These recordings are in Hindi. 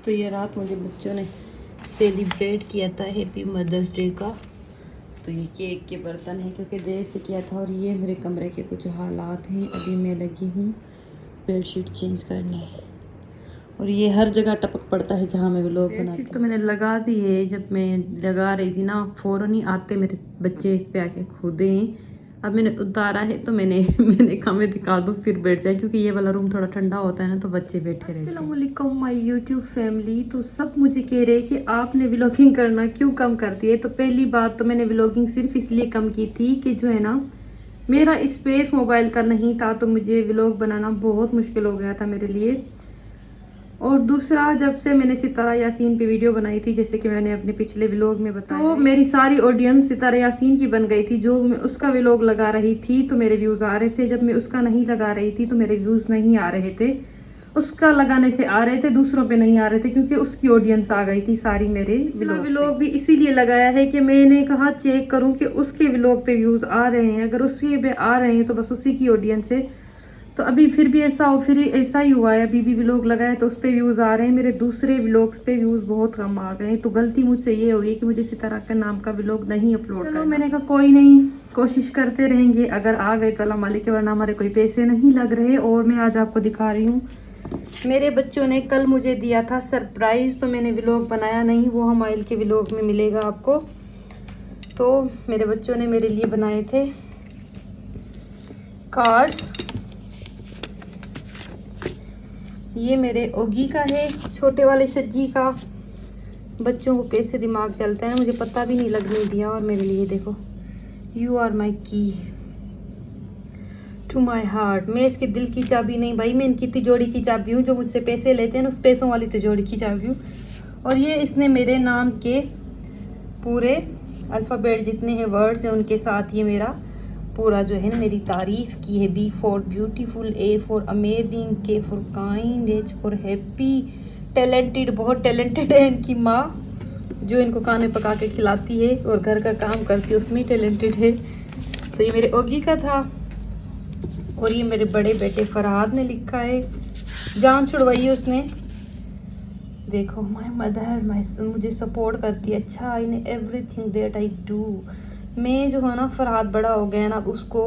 तो ये रात मुझे बच्चों ने सेलिब्रेट किया था हैप्पी मदर्स डे का। तो ये केक के बर्तन है क्योंकि देर से किया था। और ये मेरे कमरे के कुछ हालात हैं। अभी मैं लगी हूँ बेडशीट चेंज करने। और ये हर जगह टपक पड़ता है जहाँ मैं व्लॉग बनाती हूँ। तो मैंने लगा दी है। जब मैं लगा रही थी ना फ़ौरन ही आते मेरे बच्चे इस पे आके खुदे हैं। अब मैंने उतारा है तो मैंने कहा मैं दिखा दूँ फिर बैठ जाए, क्योंकि ये वाला रूम थोड़ा ठंडा होता है ना तो बच्चे बैठे रहते हैं। अस्सलाम वालेकुम माय यूट्यूब फैमिली। तो सब मुझे कह रहे हैं कि आपने व्लॉगिंग करना क्यों कम कर दिए। तो पहली बात तो मैंने व्लॉगिंग सिर्फ इसलिए कम की थी कि जो है ना मेरा स्पेस मोबाइल का नहीं था, तो मुझे व्लॉग बनाना बहुत मुश्किल हो गया था मेरे लिए। और दूसरा, जब से मैंने सितारा यासीन पे वीडियो बनाई थी, जैसे कि मैंने अपने पिछले व्लॉग में बताया, तो मेरी सारी ऑडियंस सितारा यासीन की बन गई थी। जो मैं उसका व्लॉग लगा रही थी तो मेरे व्यूज़ आ रहे थे, जब मैं उसका नहीं लगा रही थी तो मेरे व्यूज़ नहीं आ रहे थे। उसका लगाने से आ रहे थे, दूसरों पे नहीं आ रहे थे, क्योंकि उसकी ऑडियंस आ गई थी सारी मेरे व्लॉग भी इसीलिए लगाया है कि मैंने कहा चेक करूँ कि उसके व्लॉग पे व्यूज़ आ रहे हैं। अगर उसके पे आ रहे हैं तो बस उसी की ऑडियंस है। तो अभी फिर भी ऐसा ही हुआ है। अभी भी व्लॉग लगाया तो उस पर व्यूज़ आ रहे हैं, मेरे दूसरे व्लॉग्स पे व्यूज़ बहुत कम आ गए हैं। तो गलती मुझसे ये हुई कि मुझे सितारा के नाम का व्लॉग नहीं अपलोड करना। मैंने कहा कोई नहीं, कोशिश करते रहेंगे, अगर आ गए तो अल्लाह मालिक, वरना हमारे कोई पैसे नहीं लग रहे। और मैं आज आपको दिखा रही हूँ, मेरे बच्चों ने कल मुझे दिया था सरप्राइज़, तो मैंने व्लॉग बनाया नहीं, वो हमाइल के व्लॉग में मिलेगा आपको। तो मेरे बच्चों ने मेरे लिए बनाए थे कार्ड्स। ये मेरे ओगी का है, छोटे वाले शज्जी का। बच्चों को कैसे दिमाग चलता है ना, मुझे पता भी नहीं लगने दिया। और मेरे लिए देखो, यू आर माई की टू माई हार्ट। मैं इसके दिल की चाबी नहीं भाई, मैं इनकी तिजोरी की चाबी हूँ। जो मुझसे पैसे लेते हैं ना, उस पैसों वाली तिजोरी की चाबी हूँ। और ये इसने मेरे नाम के पूरे अल्फ़ाबेट जितने हैं वर्ड्स हैं उनके साथ ये मेरा पूरा जो है ना मेरी तारीफ़ की है। B for beautiful, A for amazing, K for kind, H for happy, talented, बहुत टैलेंटेड है इनकी माँ, जो इनको खाने पका के खिलाती है और घर का काम करती है उसमें टैलेंटेड है। तो ये मेरे ओगी का था। और ये मेरे बड़े बेटे फरहाद ने लिखा है, जान छुड़वाई है उसने। देखो, माई मदर मुझे सपोर्ट करती है अच्छा in everything that I do. मैं जो है ना, फरहाद बड़ा हो गया ना, अब उसको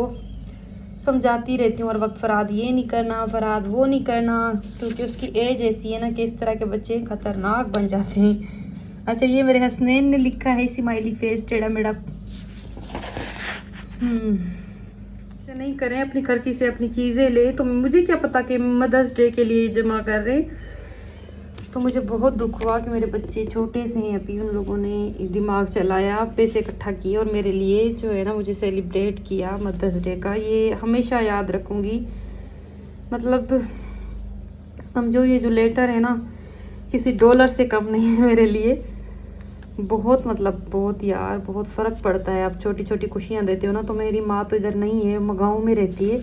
समझाती रहती हूँ हर वक्त, फरहाद ये नहीं करना, फरहाद वो नहीं करना, क्योंकि उसकी एज ऐसी है ना कि इस तरह के बच्चे खतरनाक बन जाते हैं। अच्छा, ये मेरे हसनैन ने लिखा है स्माइली फेस टेढ़ा मेढ़ा। नहीं करें, अपनी खर्ची से अपनी चीज़ें ले, तो मुझे क्या पता कि मदर्स डे के लिए जमा कर रहे। तो मुझे बहुत दुख हुआ कि मेरे बच्चे छोटे से हैं अभी, उन लोगों ने दिमाग चलाया, पैसे इकट्ठा किए और मेरे लिए जो है ना मुझे सेलिब्रेट किया मदर्स डे का। ये हमेशा याद रखूँगी। मतलब समझो, ये जो लेटर है ना किसी डॉलर से कम नहीं है मेरे लिए। बहुत मतलब बहुत यार, बहुत फ़र्क पड़ता है। आप छोटी छोटी खुशियाँ देते हो ना, तो मेरी माँ तो इधर नहीं है, गाँव में रहती है,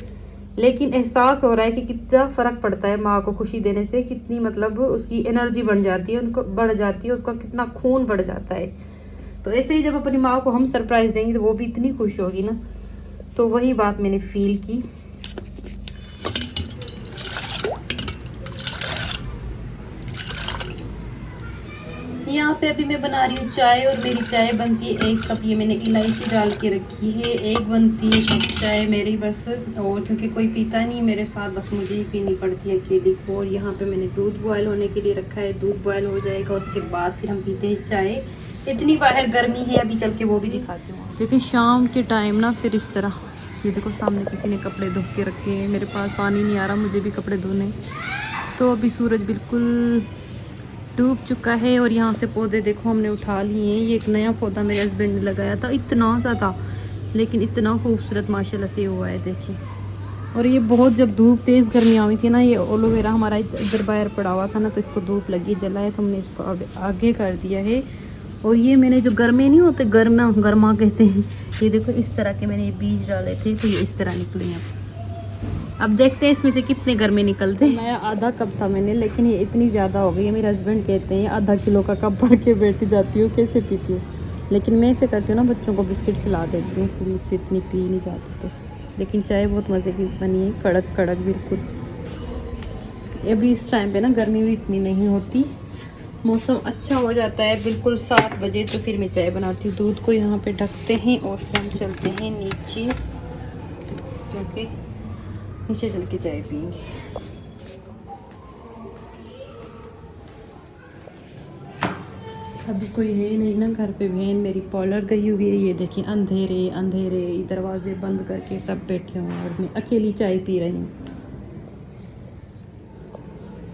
लेकिन एहसास हो रहा है कि कितना फ़र्क पड़ता है माँ को खुशी देने से। कितनी मतलब उसकी एनर्जी बढ़ जाती है, उनको बढ़ जाती है, उसका कितना खून बढ़ जाता है। तो ऐसे ही जब अपनी माँ को हम सरप्राइज़ देंगे तो वो भी इतनी खुश होगी ना। तो वही बात मैंने फील की। यहाँ पे अभी मैं बना रही हूँ चाय, और मेरी चाय बनती है 1 कप। ये मैंने इलायची डाल के रखी है। 1 बनती है कप चाय मेरी बस, और क्योंकि कोई पीता नहीं मेरे साथ, बस मुझे ही पीनी पड़ती है अकेली को। और यहाँ पे मैंने दूध बॉयल होने के लिए रखा है, दूध बॉयल हो जाएगा उसके बाद फिर हम पीते हैं चाय। इतनी बाहर गर्मी है, अभी चल के वो भी दिखाती हूँ। देखिए शाम के टाइम ना फिर इस तरह, ये देखो सामने किसी ने कपड़े धो के रखे हैं। मेरे पास पानी नहीं आ रहा, मुझे भी कपड़े धोने। तो अभी सूरज बिल्कुल डूब चुका है। और यहाँ से पौधे देखो हमने उठा लिए हैं। ये एक नया पौधा मेरे हस्बैंड ने लगाया था, इतना ज़्यादा, लेकिन इतना खूबसूरत माशाल्लाह से हुआ है, देखिए। और ये बहुत, जब धूप तेज़ गर्मी आई थी ना, ये एलोवेरा हमारा इधर बाहर पड़ा हुआ था ना, तो इसको धूप लगी जलाया, तो हमने इसको अब आगे कर दिया है। और ये मैंने जो गर्मे नहीं होते, गर्मा कहते हैं, ये देखो इस तरह के मैंने ये बीज डाले थे, तो ये इस तरह निकले हैं। अब देखते हैं इसमें से कितने गर्मे निकलते हैं। नया आधा कप था मैंने, लेकिन ये इतनी ज़्यादा हो गई है। मेरे हस्बैंड कहते हैं आधा किलो का कप भर के बैठ जाती हूँ, कैसे पीती हूँ। लेकिन मैं ऐसे करती हूँ ना, बच्चों को बिस्किट खिला देती हूँ, फिर मुझसे इतनी पी नहीं जाती। तो लेकिन चाय बहुत मज़े की बनी है, कड़क कड़क बिल्कुल। अभी इस टाइम पे ना गर्मी भी इतनी नहीं होती, मौसम अच्छा हो जाता है बिल्कुल 7 बजे, तो फिर मैं चाय बनाती हूँ। दूध को यहाँ पे ढकते हैं और फिर हम चलते हैं नीचे, क्योंकि नीचे चल के चाय पियेंगे। अभी कोई है नहीं ना घर पे, बहन मेरी पार्लर गई हुई है। ये देखिए अंधेरे अंधेरे दरवाजे बंद करके सब बैठे हुए हैं और मैं अकेली चाय पी रही हूँ।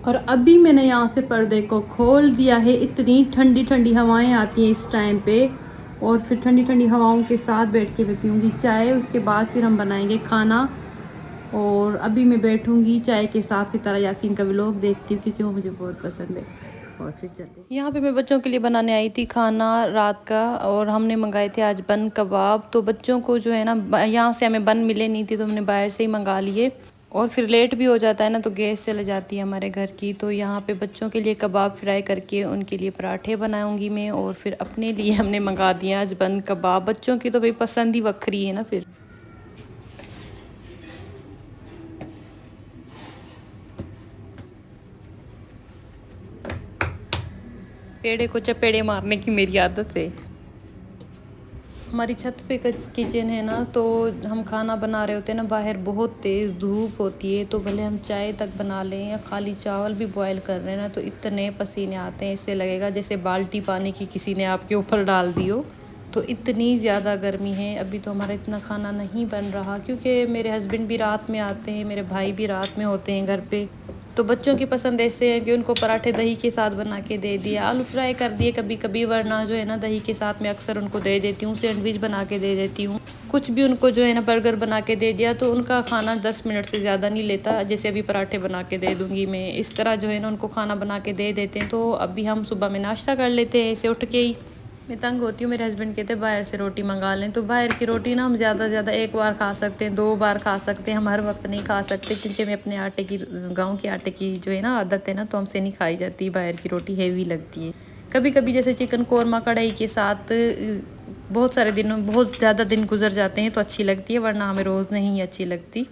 और अभी मैंने यहाँ से पर्दे को खोल दिया है। इतनी ठंडी ठंडी हवाएं आती हैं इस टाइम पे, और फिर ठंडी ठंडी हवाओं के साथ बैठ के मैं पीऊँगी चाय। उसके बाद फिर हम बनाएंगे खाना, और अभी मैं बैठूँगी चाय के साथ सितारा यासीन का व्लॉग देखती हूँ, क्योंकि वो मुझे बहुत पसंद है। और फिर चलते यहाँ पे मैं बच्चों के लिए बनाने आई थी खाना रात का, और हमने मंगाए थे आज बन कबाब। तो बच्चों को जो है ना, यहाँ से हमें बन मिले नहीं थी तो हमने बाहर से ही मंगा लिए, और फिर लेट भी हो जाता है ना तो गैस चले जाती है हमारे घर की। तो यहाँ पे बच्चों के लिए कबाब फ्राई करके उनके लिए पराठे बनाऊंगी मैं, और फिर अपने लिए हमने मंगा दिया आज बन कबाब। बच्चों की तो भाई पसंद ही वक्री है ना। फिर पेड़े को चपेड़े मारने की मेरी आदत है। हमारी छत पे किचन है ना, तो हम खाना बना रहे होते हैं ना, बाहर बहुत तेज़ धूप होती है, तो भले हम चाय तक बना लें या खाली चावल भी बॉयल कर रहे हैं ना, तो इतने पसीने आते हैं, इससे लगेगा जैसे बाल्टी पानी की किसी ने आपके ऊपर डाल दी हो। तो इतनी ज़्यादा गर्मी है। अभी तो हमारा इतना खाना नहीं बन रहा, क्योंकि मेरे हस्बैंड भी रात में आते हैं, मेरे भाई भी रात में होते हैं घर पे। तो बच्चों की पसंद ऐसे है कि उनको पराठे दही के साथ बना के दे दिए, आलू फ्राई कर दिए कभी कभी, वरना जो है ना दही के साथ मैं अक्सर उनको दे देती हूँ, सैंडविच बना के दे देती हूँ। कुछ भी उनको जो है ना बर्गर बना के दे दिया, तो उनका खाना 10 मिनट से ज़्यादा नहीं लेता। जैसे अभी पराठे बना के दे दूँगी मैं, इस तरह जो है ना उनको खाना बना के दे देते हैं। तो अभी हम सुबह में नाश्ता कर लेते हैं ऐसे उठ के ही। मैं तंग होती हूँ, मेरे हस्बैंड कहते हैं बाहर से रोटी मंगा लें। तो बाहर की रोटी ना हम ज़्यादा से ज़्यादा एक बार खा सकते हैं, 2 बार खा सकते हैं, हम हर वक्त नहीं खा सकते, क्योंकि मैं अपने आटे की, गांव के आटे की जो है ना आदत है ना, तो हमसे नहीं खाई जाती। बाहर की रोटी हैवी लगती है। कभी कभी जैसे चिकन कोरमा कढ़ाई के साथ बहुत सारे दिनों, बहुत ज़्यादा दिन गुजर जाते हैं तो अच्छी लगती है, वरना हमें रोज़ नहीं अच्छी लगती।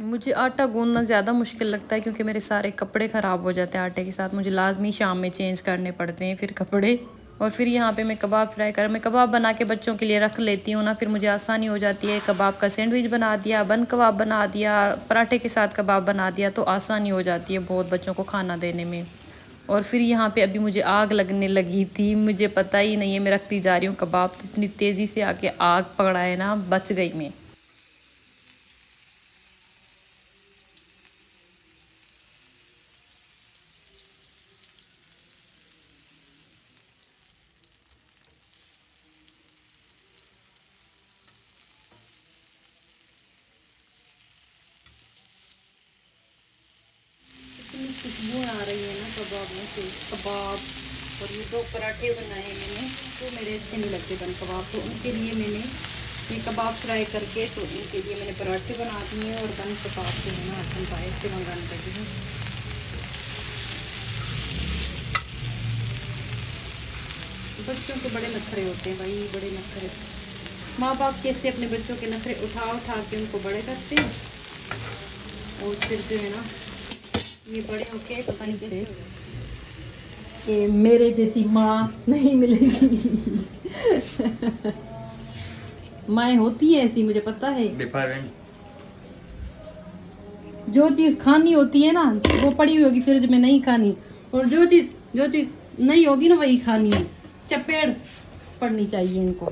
मुझे आटा गूंदना ज़्यादा मुश्किल लगता है, क्योंकि मेरे सारे कपड़े ख़राब हो जाते हैं आटे के साथ। मुझे लाजमी शाम में चेंज करने पड़ते हैं फिर कपड़े। और फिर यहाँ पे मैं कबाब बना के बच्चों के लिए रख लेती हूँ ना, फिर मुझे आसानी हो जाती है। कबाब का सैंडविच बना दिया, बन कबाब बना दिया, पराठे के साथ कबाब बना दिया, तो आसानी हो जाती है बहुत बच्चों को खाना देने में। और फिर यहाँ पे अभी मुझे आग लगने लगी थी, मुझे पता ही नहीं है, मैं रखती जा रही हूँ कबाब, तो इतनी तेज़ी से आके आग पकड़ा है ना, बच गई मैं। खुशबू आ रही है ना कबाब में से, कबाब। और ये 2 पराठे बनाए मैंने, तो मेरे अच्छे नहीं लगते बन कबाब, तो उनके लिए मैंने ये कबाब फ्राई करके, तो इनके लिए मैंने पराठे बना दिए। और बन कबाब जो है ना हम बाहर से मंगाने लगी हूँ। बच्चों के बड़े नखरे होते हैं भाई, बड़े नखरे। माँ बाप कैसे अपने बच्चों के नखरे उठा उठा के उनको बड़े करते हैं, और फिर जो है ना ये बड़े होके पता नहीं कैसे कि मेरे जैसी माँ नहीं मिलेगी। माँ होती है ऐसी, मुझे पता है। जो चीज़ खानी होती है ना वो पड़ी हुई होगी फ्रिज में, नहीं खानी, और जो चीज़ नहीं होगी ना वही खानी है। चपेड़ पड़नी चाहिए इनको।